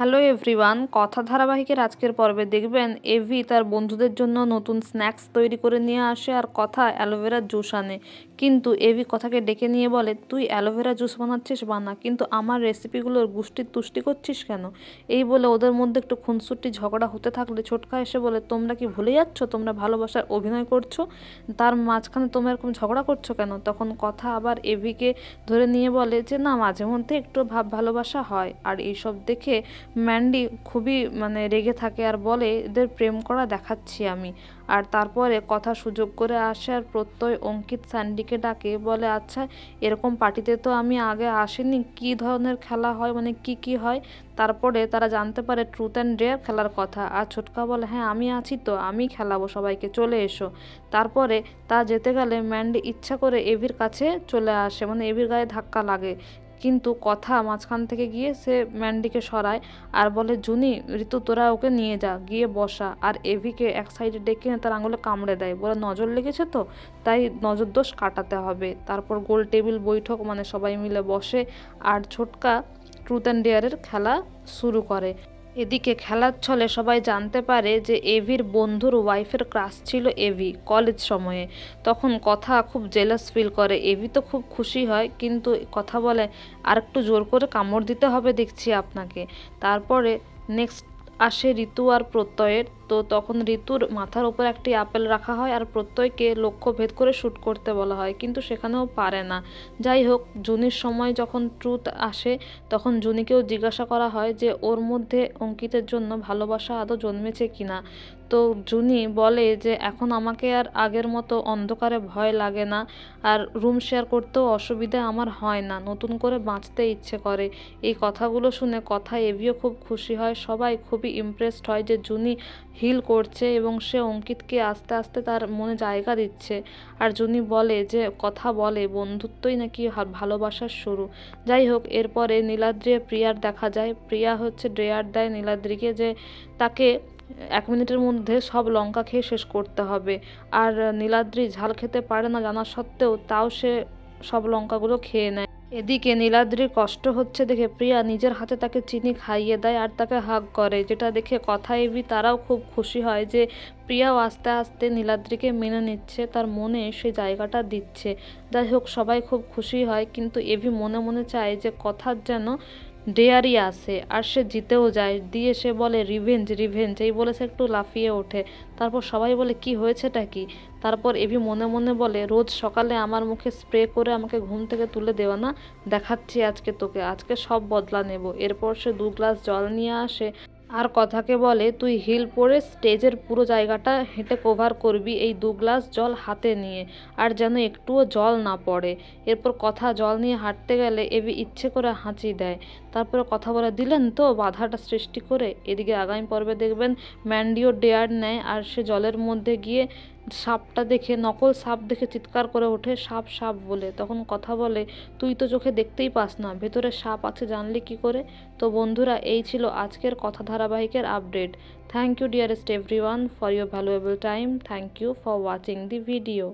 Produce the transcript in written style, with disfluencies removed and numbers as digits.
Hello everyone, কথা ধারাবাহিকের আজকের পর্বে দেখবেন এভি তার বন্ধুদের জন্য নতুন স্ন্যাক্স তৈরি করে নিয়ে আসে আর কথা অ্যালোভেরার জুস আনে। কিন্তু এভি কথাকে ডেকে নিয়ে বলে, তুই অ্যালোভেরা জুস বানাচ্ছিস বানা, কিন্তু আমার রেসিপিগুলোর গুষ্টি তুষ্টি করছিস কেন? এই বলে ওদের মধ্যে একটু খুনসুটি ঝগড়া হতে থাকলে ছোটকা এসে বলে, তোমরা কি ভুলে যাচ্ছ তোমরা ভালোবাসার অভিনয় করছো, তার মাঝখানে তোমরা এরকম ঝগড়া করছো কেন? তখন কথা আবার এভিকে ধরে নিয়ে বলে যে না, মাঝে মধ্যে একটু ভালোবাসা হয়। আর এইসব দেখে ম্যান্ডি খুবই রেগে থাকে আর বলে, এদের প্রেম করা দেখাচ্ছি আমি। আর তারপরে কথা সুযোগ করে আসে আর প্রত্যয় অঙ্কিত স্যান্ডিকে ডাকে, বলে আচ্ছা এরকম পার্টিতে তো আমি আগে আসিনি, কী ধরনের খেলা হয়, কি হয়। তারপরে তারা জানতে পারে ট্রুথ অ্যান্ড ডেয়ার খেলার কথা। আর ছোটকা বলে, হ্যাঁ আমি আছি তো, আমি খেলাবো সবাইকে, চলে এসো। তারপরে তা যেতে গেলে ম্যান্ডি ইচ্ছা করে এভির কাছে চলে আসে, এভির গায়ে ধাক্কা লাগে। কিন্তু কথা মাঝখান থেকে গিয়ে সে ম্যান্ডিকে সরায় আর বলে, জুনি ঋতু তোরা ওকে নিয়ে যা, গিয়ে বসা। আর এভিকে এক সাইডে ডেকে তার আঙুলে কামড়ে দেয়, বলে নজর লেগেছে তো, তাই নজর দোষ কাটাতে হবে। তারপর গোল টেবিল বৈঠক, সবাই মিলে বসে আর ছোটকা ট্রুথ অ্যান্ড ডেয়ারের খেলা শুরু করে। এদিকে খেলার ছলে সবাই জানতে পারে যে এভির বন্ধুর ওয়াইফের ক্রাশ ছিল এভি কলেজ সময়ে। তখন কথা খুব জেলাস ফিল করে। এভি তো খুব খুশি হয়, কিন্তু কথা বলে আর একটু জোর করে কামড় দিতে হবে দেখছি আপনাকে। তারপরে নেক্সট আসে ঋতু আর প্রত্যয়ের। তো তখন ঋতুর মাথার উপর একটি আপেল রাখা হয় আর প্রত্যয়কে লক্ষ্য ভেদ করে শ্যুট করতে বলা হয়, কিন্তু সেখানেও পারে না। যাই হোক, জুনির সময় যখন ট্রুথ আসে তখন জুনিকেও জিজ্ঞাসা করা হয় যে ওর মধ্যে অঙ্কিতের জন্য ভালোবাসা আদৌ জন্মেছে কিনা। তো জুনি বলে যে এখন আমাকে আর আগের মতো অন্ধকারে ভয় লাগে না, আর রুম শেয়ার করতেও অসুবিধা আমার হয় না, নতুন করে বাঁচতে ইচ্ছে করে। এই কথাগুলো শুনে কথা এভিও খুব খুশি হয়। সবাই খুবই ইমপ্রেসড হয় যে জুনি হিল করছে এবং সে অঙ্কিতকে আস্তে আস্তে তার মনে জায়গা দিচ্ছে। আর জুনি বলে যে কথা বলে বন্ধুত্বই নাকি ভালোবাসার শুরু। যাই হোক, এরপরে নীলাদ্রি প্রিয়ার দেখা যায়। প্রিয়া ড্রেয়ার দেয় নীলাদ্রিকে যে তাকে 1 মিনিটের মধ্যে সব লঙ্কা খেয়ে শেষ করতে হবে। আর নীলাদ্রি ঝাল খেতে পারে না জানা সত্ত্বেও তাও সে সব লঙ্কাগুলো খেয়ে নেয়। এদিকে নীলাদ্রির কষ্ট হচ্ছে দেখে প্রিয়া নিজের হাতে তাকে চিনি খাইয়ে দেয় আর তাকে হাগ করে, যেটা দেখে কথা এভি তারাও খুব খুশি হয় যে প্রিয়াও আস্তে আস্তে নীলাদ্রিকে মেনে নিচ্ছে, তার মনে সেই জায়গাটা দিচ্ছে। যাই হোক, সবাই খুব খুশি হয়, কিন্তু এভি মনে মনে চায় যে কথার যেন ডেয়ারি আসে আর সে জিতেও যায়। দিয়ে সে বলে রিভেঞ্জ রিভেঞ্জ, এই বলে সে একটু লাফিয়ে ওঠে। তারপর সবাই বলে কি হয়েছেটা কি? তারপর এভি মনে মনে বলে, রোজ সকালে আমার মুখে স্প্রে করে আমাকে ঘুম থেকে তুলে দেওয়া না, দেখাচ্ছি আজকে তোকে, আজকে সব বদলা নেব। এরপর সে 2 গ্লাস জল নিয়ে আসে আর কথাকে বলে, তুই হিল পরে স্টেজের পুরো জায়গাটা হেঁটে কভার করবি এই 2 গ্লাস জল হাতে নিয়ে, আর যেন একটুও জল না পড়ে। এরপর কথা জল নিয়ে হাঁটতে গেলে এভি ইচ্ছে করে হাঁচি দেয়। তারপরে কথা বলে, দিলেন তো বাধাটা সৃষ্টি করে। এদিকে আগামী পর্বে দেখবেন ম্যান্ডিও ডেয়ার নেয় আর সে জলের মধ্যে গিয়ে সাপটা দেখে, নকল সাপ দেখে চিৎকার করে ওঠে, সাপ সাপ বলে। তখন কথা বলে, তুই তো চোখে দেখতেই পাস না, ভেতরে সাপ আছে জানলি কি করে? তো বন্ধুরা, এই ছিল আজকের কথা ধারাবাহিকের update. Thank you dearest everyone for your valuable time. Thank you for watching the video.